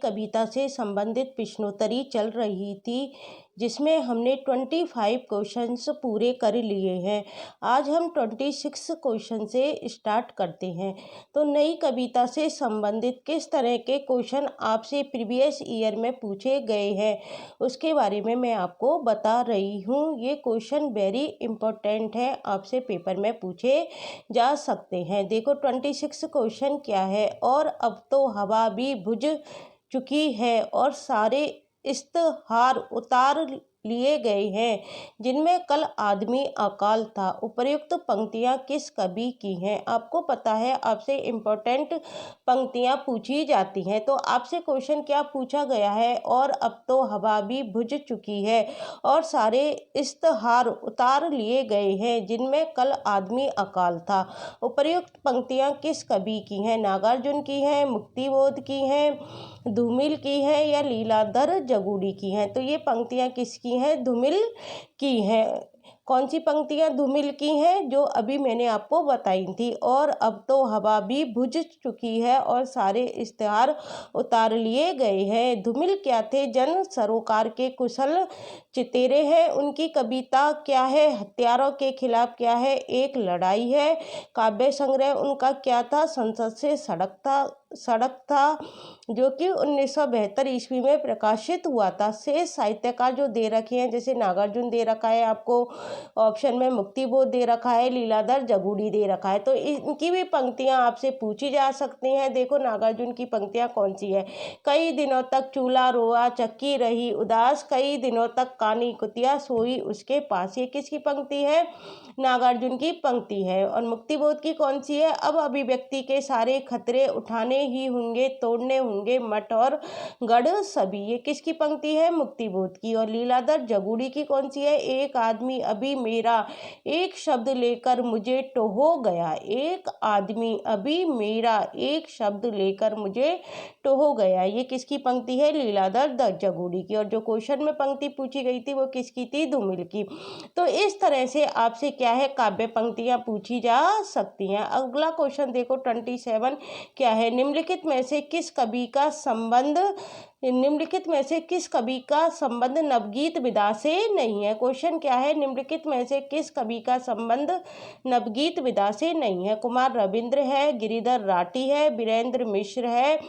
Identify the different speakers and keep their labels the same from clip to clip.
Speaker 1: कविता से संबंधित प्रश्नोत्तरी चल रही थी, जिसमें हमने 25 क्वेश्चंस पूरे कर लिए हैं। आज हम 26 क्वेश्चन से स्टार्ट करते हैं। तो नई कविता से संबंधित किस तरह के क्वेश्चन आपसे प्रीवियस ईयर में पूछे गए हैं, उसके बारे में मैं आपको बता रही हूँ। ये क्वेश्चन वेरी इंपॉर्टेंट है, आपसे पेपर में पूछे जा सकते हैं। देखो 26 क्वेश्चन क्या है। और अब तो हवा भी बुझ चुकी है और सारे इश्तहार उतार लिए गए हैं, जिनमें कल आदमी अकाल था। उपर्युक्त पंक्तियां किस कवि की हैं? आपको पता है आपसे इम्पोर्टेंट पंक्तियां पूछी जाती हैं। तो आपसे क्वेश्चन क्या पूछा गया है? और अब तो हवा भी बुझ चुकी है और सारे इश्तहार उतार लिए गए हैं, जिनमें कल आदमी अकाल था। उपर्युक्त पंक्तियां किस कवि की हैं? नागार्जुन की हैं, मुक्तिबोध की हैं, धूमिल की है या लीलाधर जगूड़ी की हैं? तो ये पंक्तियां किसकी हैं? धूमिल की हैं। कौन सी पंक्तियां धूमिल की हैं? जो अभी मैंने आपको बताई थी। और अब तो हवा भी बुझ चुकी है और सारे इश्तिहार उतार लिए गए हैं। धूमिल क्या थे? जन सरोकार के कुशल चितेरे हैं। उनकी कविता क्या है? हत्यारों के खिलाफ क्या है? एक लड़ाई है। काव्य संग्रह उनका क्या था? संसद से सड़क था, जो कि 1972 ईस्वी में प्रकाशित हुआ था। शेष साहित्यकार जो दे रखे हैं, जैसे नागार्जुन दे रखा है आपको ऑप्शन में, मुक्तिबोध दे रखा है, लीलाधर जगूड़ी दे रखा है। तो इनकी भी पंक्तियां आपसे पूछी जा सकती हैं। देखो नागार्जुन की पंक्तियां कौन सी है? कई दिनों तक चूल्हा रोआ, चक्की रही उदास, कई दिनों तक कानी कुतिया सोई उसके पास। ये किसकी पंक्ति है? नागार्जुन की पंक्ति है। और मुक्तिबोध की कौन सी है? अब अभिव्यक्ति के सारे खतरे उठाने ही होंगे, तोड़ने होंगे मठ और गढ़ सभी। ये किसकी पंक्ति है? मुक्तिबोध की। और लीलाधर जगूड़ी की कौन सी है? एक आदमी अभी मेरा एक शब्द लेकर मुझे टोहो गया। एक आदमी अभी मेरा एक शब्द लेकर मुझे टोहो गया। ये किसकी पंक्ति है? लीलाधर जगूड़ी की। और जो क्वेश्चन में पंक्ति पूछी गई थी वो किसकी थी? धूमिल की। तो इस तरह से आपसे क्या है, काव्य पंक्तियां पूछी जा सकती हैं। अगला क्वेश्चन देखो 27 क्या है? निम्नलिखित में से किस कवि का संबंध नवगीत विधा से नहीं है? क्वेश्चन क्या है? निम्नलिखित में से किस कवि का संबंध नवगीत विधा से नहीं है? कुमार रविंद्र है, गिरिधर राठी है, वीरेंद्र मिश्र है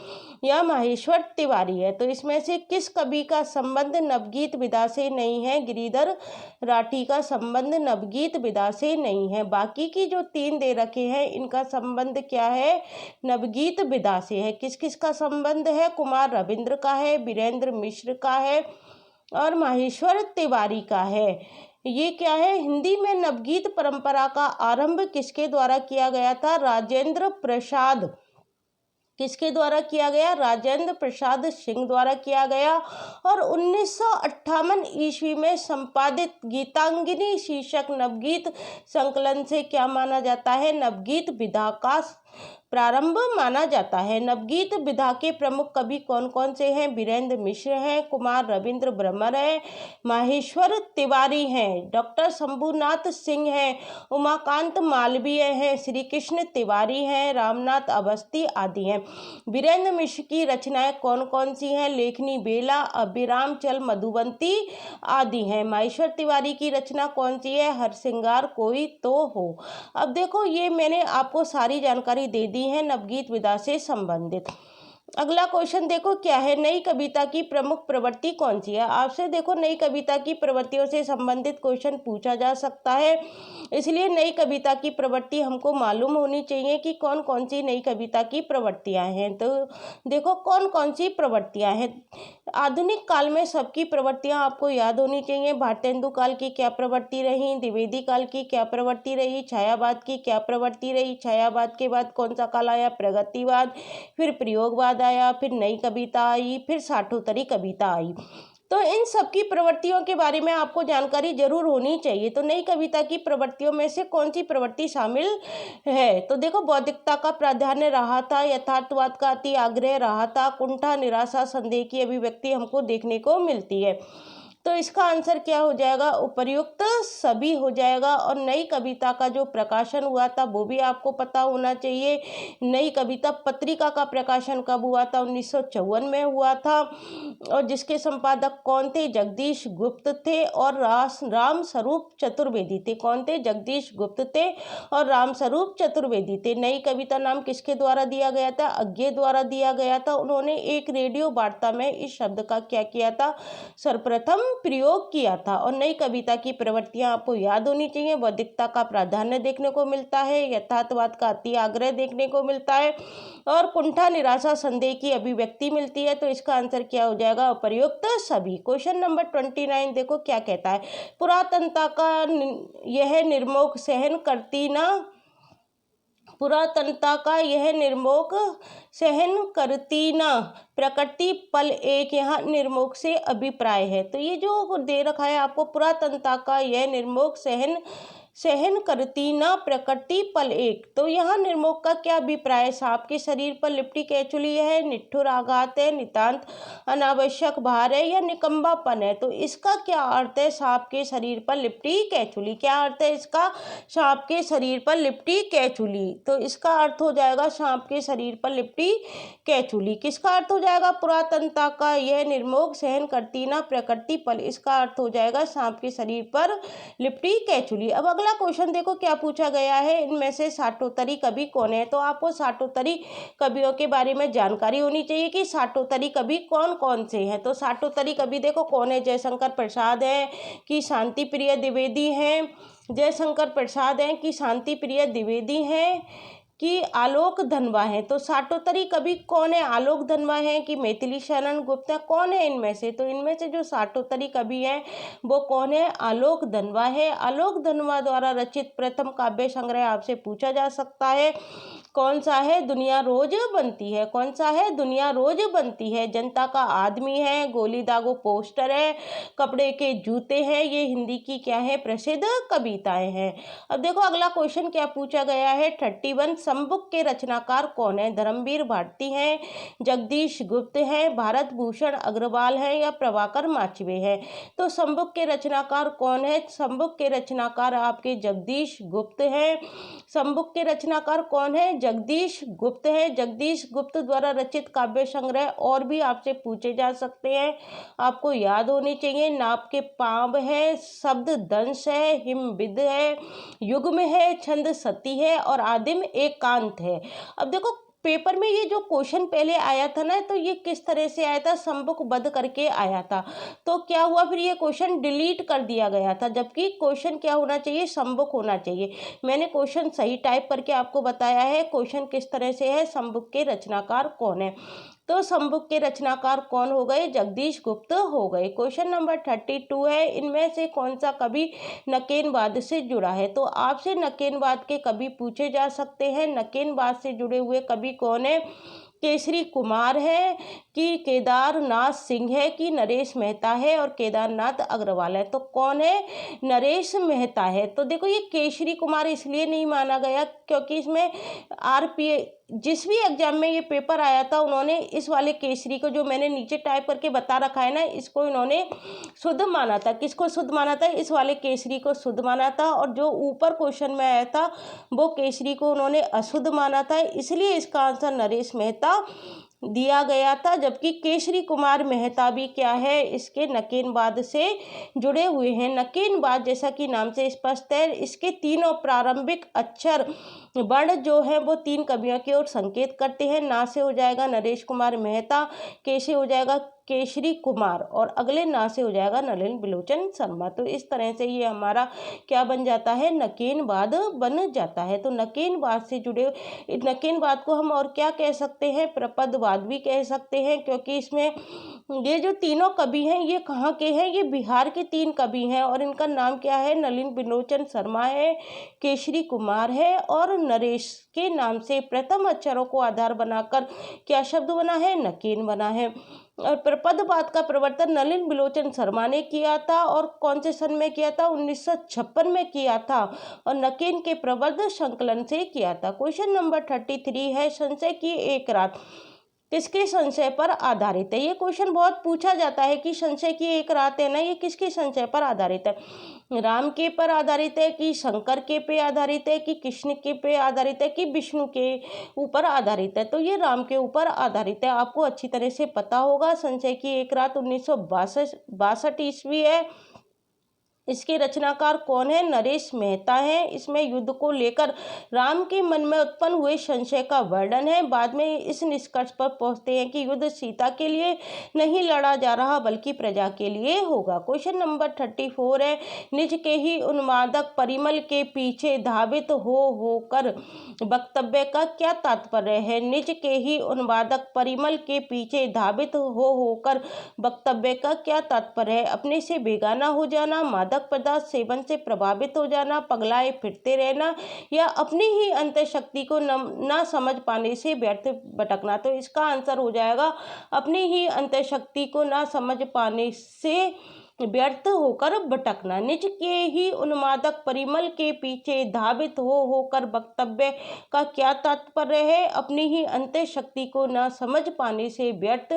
Speaker 1: या माहेश्वर तिवारी है? तो इसमें से किस कवि का संबंध नवगीत विधा से नहीं है? गिरिधर राठी का संबंध नवगीत विधा से नहीं है। बाकी की जो 3 दे रखे हैं, इनका संबंध क्या है? नवगीत विधा से है। किस किस का संबंध है? कुमार रविंद्र का है, वीरेंद्र मिश्र का है और माहेश्वर तिवारी का है। ये क्या है? हिंदी में नवगीत परंपरा का आरंभ किसके द्वारा किया गया था? राजेंद्र प्रसाद। किसके द्वारा किया गया? राजेंद्र प्रसाद सिंह द्वारा किया गया। और 1958 ईस्वी में संपादित गीतांगिनी शीर्षक नवगीत संकलन से क्या माना जाता है? नवगीत विधा का प्रारंभ माना जाता है। नवगीत विधा के प्रमुख कवि कौन कौन से हैं? वीरेंद्र मिश्र हैं, कुमार रविंद्र भ्रमर हैं, माहेश्वर तिवारी हैं, डॉक्टर शंभुनाथ सिंह हैं, उमाकांत मालवीय हैं, श्री कृष्ण तिवारी हैं, रामनाथ अवस्थी आदि हैं। वीरेंद्र मिश्र की रचनाएं कौन कौन सी हैं? लेखनी बेला, अभिराम चल मधुबंती आदि हैं। माहेश्वर तिवारी की रचना कौन सी है? हरसिंगार कोई तो हो। अब देखो ये मैंने आपको सारी जानकारी दे दी है नवगीत विधा से संबंधित। अगला क्वेश्चन देखो क्या है? नई कविता की प्रमुख प्रवृत्ति कौन सी है? आपसे देखो नई कविता की प्रवृत्तियों से संबंधित क्वेश्चन पूछा जा सकता है, इसलिए नई कविता की प्रवृत्ति हमको मालूम होनी चाहिए कि कौन कौन सी नई कविता की प्रवृत्तियां हैं। तो देखो कौन कौन सी प्रवृत्तियां हैं। आधुनिक काल में सबकी प्रवृत्तियां आपको याद होनी चाहिए। भारतेंदु काल की क्या प्रवृत्ति रही, द्विवेदी काल की क्या प्रवृत्ति रही, छायावाद की क्या प्रवृत्ति रही, छायावाद के बाद कौन सा काल आया? प्रगतिवाद, फिर प्रयोगवाद आया, फिर नई कविता आई, फिर साठोत्तरी कविता आई। तो इन सब की प्रवृत्तियों के बारे में आपको जानकारी जरूर होनी चाहिए। तो नई कविता की प्रवृत्तियों में से कौन सी प्रवृत्ति शामिल है? तो देखो बौद्धिकता का प्राधान्य रहा था, यथार्थवाद का अति आग्रह रहा था, कुंठा, निराशा, संदेह की अभिव्यक्ति हमको देखने को मिलती है। तो इसका आंसर क्या हो जाएगा, उपर्युक्त सभी हो जाएगा। और नई कविता का जो प्रकाशन हुआ था वो भी आपको पता होना चाहिए। नई कविता पत्रिका का प्रकाशन कब हुआ था, 1954 में हुआ था। और जिसके संपादक कौन थे, जगदीश गुप्त थे और राम स्वरूप चतुर्वेदी थे। कौन थे, जगदीश गुप्त थे और राम स्वरूप चतुर्वेदी थे। नई कविता नाम किसके द्वारा दिया गया था, अज्ञे द्वारा दिया गया था। उन्होंने एक रेडियो वार्ता में इस शब्द का क्या किया था, सर्वप्रथम प्रयोग किया था। और नई कविता की प्रवृत्तियां आपको याद होनी चाहिए। बौद्धिकता का प्राधान्य देखने को मिलता है, यथार्थवाद का अति आग्रह देखने को मिलता है और कुंठा, निराशा, संदेह की अभिव्यक्ति मिलती है। तो इसका आंसर क्या हो जाएगा, उपर्युक्त सभी। क्वेश्चन नंबर 29 देखो क्या कहता है, पुरातनता का यह निर्मोह सहन करती ना, पुरातनता का यह निर्मोह सहन करती ना, प्रकृति पल एक, यहाँ निर्मोह से अभिप्राय है। तो ये जो दे रखा है आपको, पुरातनता का यह निर्मोह सहन करती ना, प्रकृति पल एक। तो यहाँ निर्मोह का क्या अभिप्राय है, सांप के शरीर पर लिपटी कैचुली है, निठुर आघात है, नितांत अनावश्यक भार है या निकम्बापन है। तो इसका क्या अर्थ है, सांप के शरीर पर लिपटी कैचुली, क्या अर्थ है इसका, सांप के शरीर पर लिपटी कैचुली। तो इसका अर्थ हो जाएगा सांप के शरीर पर लिपटी कैचुली। किसका अर्थ हो जाएगा, पुरातनता का यह निर्मोह सहन करती ना, प्रकृति पल, इसका अर्थ हो जाएगा सांप के शरीर पर लिपटी कैचुली। अब अगला क्वेश्चन देखो क्या पूछा गया है, इनमें से साठोत्तरी कवि कौन है। तो आपको साठोत्तरी कवियों के बारे में जानकारी होनी चाहिए कि साठोत्तरी कवि कौन कौन से हैं। तो साठोत्तरी कवि देखो कौन है, जयशंकर प्रसाद है कि शांति प्रिय द्विवेदी हैं, जयशंकर प्रसाद हैं कि शांति प्रिय द्विवेदी हैं कि आलोक धनवा है। तो साठोत्तरी कवि कौन है, आलोक धनवा है कि मैथिली शरण गुप्त है, कौन है इनमें से। तो इनमें से जो साठोत्तरी कवि है वो कौन है, आलोक धनवा है। आलोक धनवा द्वारा रचित प्रथम काव्य संग्रह आपसे पूछा जा सकता है, कौन सा है, दुनिया रोज बनती है। कौन सा है, दुनिया रोज बनती है। जनता का आदमी है, गोली दागो पोस्टर है, कपड़े के जूते हैं, ये हिंदी की क्या है, प्रसिद्ध कविताएं हैं। अब देखो अगला क्वेश्चन क्या पूछा गया है, 31, संबुक के रचनाकार कौन है, धर्मवीर भारती हैं, जगदीश गुप्त हैं, भारत भूषण अग्रवाल हैं या प्रभाकर माचवे हैं। तो संबुक के रचनाकार कौन है, संबुक के रचनाकार आपके जगदीश गुप्त हैं। संबुक के रचनाकार कौन है, जगदीश गुप्त है। जगदीश गुप्त द्वारा रचित काव्य संग्रह और भी आपसे पूछे जा सकते हैं, आपको याद होनी चाहिए। नाप के पाँव है, शब्द दंश है, हिमविद है, युग्म है, छंद सती है और आदिम एकांत है। अब देखो पेपर में ये जो क्वेश्चन पहले आया था ना, तो ये किस तरह से आया था, संबुक बद करके आया था। तो क्या हुआ, फिर ये क्वेश्चन डिलीट कर दिया गया था, जबकि क्वेश्चन क्या होना चाहिए, संबुक होना चाहिए। मैंने क्वेश्चन सही टाइप करके आपको बताया है, क्वेश्चन किस तरह से है, संबुक के रचनाकार कौन है। तो संबुक के रचनाकार कौन हो गए, जगदीश गुप्त हो गए। क्वेश्चन नंबर 32 है, इनमें से कौन सा कवि नकेनवाद से जुड़ा है। तो आपसे नकेनवाद के कवि पूछे जा सकते हैं। नकेनवाद से जुड़े हुए कवि कौन है, केसरी कुमार है कि केदारनाथ सिंह है कि नरेश मेहता है और केदारनाथ अग्रवाल है। तो कौन है, नरेश मेहता है। तो देखो ये केसरी कुमार इसलिए नहीं माना गया क्योंकि इसमें जिस भी एग्जाम में ये पेपर आया था उन्होंने इस वाले केसरी को, जो मैंने नीचे टाइप करके बता रखा है ना, इसको इन्होंने शुद्ध माना था। किसको शुद्ध माना था, इस वाले केसरी को शुद्ध माना था। और जो ऊपर क्वेश्चन में आया था वो केसरी को उन्होंने अशुद्ध माना था, इसलिए इसका आंसर नरेश मेहता दिया गया था। जबकि केसरी कुमार मेहता भी क्या है, इसके नकेनवाद से जुड़े हुए हैं। नकेनवाद जैसा कि नाम से स्पष्ट है, इसके तीनों प्रारंभिक अक्षर वर्ण जो है वो तीन कवियों की ओर संकेत करते हैं। ना से हो जाएगा नरेश कुमार मेहता, के से हो जाएगा केसरी कुमार और अगले ना से हो जाएगा नलिन बिलोचन शर्मा। तो इस तरह से ये हमारा क्या बन जाता है, नकेनवाद बन जाता है। तो नकेनवाद से जुड़े, नकेनवाद को हम और क्या कह सकते हैं, प्रपदवाद भी कह सकते हैं, क्योंकि इसमें ये जो तीनों कवि हैं ये कहाँ के हैं, ये बिहार के तीन कवि हैं और इनका नाम क्या है, नलिन बिलोचन शर्मा है, केसरी कुमार है और नरेश के नाम से प्रथम अक्षरों को आधार बनाकर क्या शब्द बना है, नकेन बना है। और प्रपदवाद का प्रवर्तन नलिन बिलोचन शर्मा ने किया था और कौन से सन में किया था, 1956 में किया था और नकेन के प्रबंध संकलन से किया था। क्वेश्चन नंबर 33 है, संशय की एक रात किसके संशय पर आधारित है। ये क्वेश्चन बहुत पूछा जाता है कि संशय की एक रात है ना, ये किसके संशय पर आधारित है। राम के पर आधारित है कि शंकर के पे आधारित है कि कृष्ण के पे आधारित है कि विष्णु के ऊपर आधारित है। तो ये राम के ऊपर आधारित है। आपको अच्छी तरह से पता होगा संशय की एक रात 1962 ईस्वी है। इसके रचनाकार कौन है? नरेश मेहता है। इसमें युद्ध को लेकर राम के मन में उत्पन्न हुए संशय का वर्णन है। बाद में इस निष्कर्ष पर पहुंचते हैं कि युद्ध सीता के लिए नहीं लड़ा जा रहा बल्कि प्रजा के लिए होगा। क्वेश्चन नंबर 34 है, निज के ही उन्मादक परिमल के पीछे धावित होकर वक्तव्य का क्या तात्पर्य है? निज के ही उन्मादक परिमल के पीछे धावित होकर वक्तव्य का क्या तात्पर्य है? अपने से बेगाना हो जाना, मादक पदार्थ सेवन से प्रभावित हो जाना, पगलाए फिरते रहना, या अपनी ही अंतःशक्ति को न समझ पाने से व्यर्थ भटकना। तो इसका आंसर हो जाएगा अपनी ही अंतःशक्ति को न समझ पाने से व्यर्थ होकर भटकना। निज के ही उन्मादक परिमल के पीछे धावित होकर वक्तव्य का क्या तात्पर्य है? अपनी ही अंतःशक्ति को न समझ पाने से व्यर्थ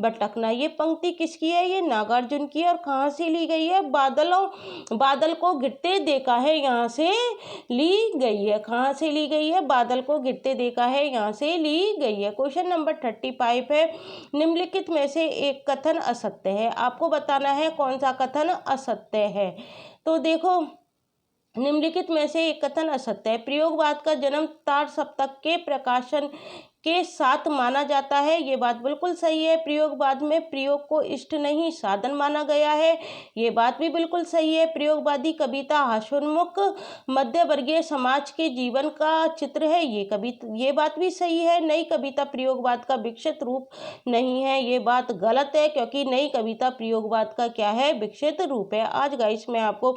Speaker 1: भटकना। ये पंक्ति किसकी है? ये नागार्जुन की है। और कहाँ से ली गई है? बादल को गिरते देखा है, यहाँ से ली गई है। कहाँ से ली गई है? बादल को गिरते देखा है, यहाँ से ली गई है। क्वेश्चन नंबर 35 है, निम्नलिखित में से एक कथन असत्य है। आपको बताना है कौन सा कथन असत्य है। तो देखो, निम्नलिखित में से एक कथन असत्य है। प्रयोगवाद का जन्म तार सप्तक के प्रकाशन के साथ माना जाता है। ये बात बिल्कुल सही है। प्रयोगवाद में प्रयोग को इष्ट नहीं साधन माना गया है। ये बात भी बिल्कुल सही है। प्रयोगवादी कविता हास्योन्मुख मध्य वर्गीय समाज के जीवन का चित्र है। ये बात भी सही है। नई कविता प्रयोगवाद का विकसित रूप नहीं है। ये बात गलत है, क्योंकि नई कविता प्रयोगवाद का क्या है? विकसित रूप है। आज गाइस मैं आपको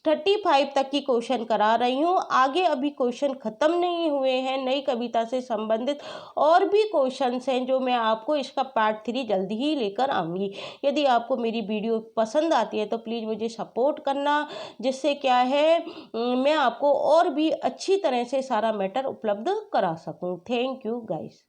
Speaker 1: 35 तक की क्वेश्चन करा रही हूँ। आगे अभी क्वेश्चन खत्म नहीं हुए हैं। नई कविता से संबंधित और भी क्वेश्चंस हैं जो मैं आपको इसका पार्ट 3 जल्दी ही लेकर आऊँगी। यदि आपको मेरी वीडियो पसंद आती है तो प्लीज़ मुझे सपोर्ट करना, जिससे क्या है मैं आपको और भी अच्छी तरह से सारा मैटर उपलब्ध करा सकूँ। Thank you guys.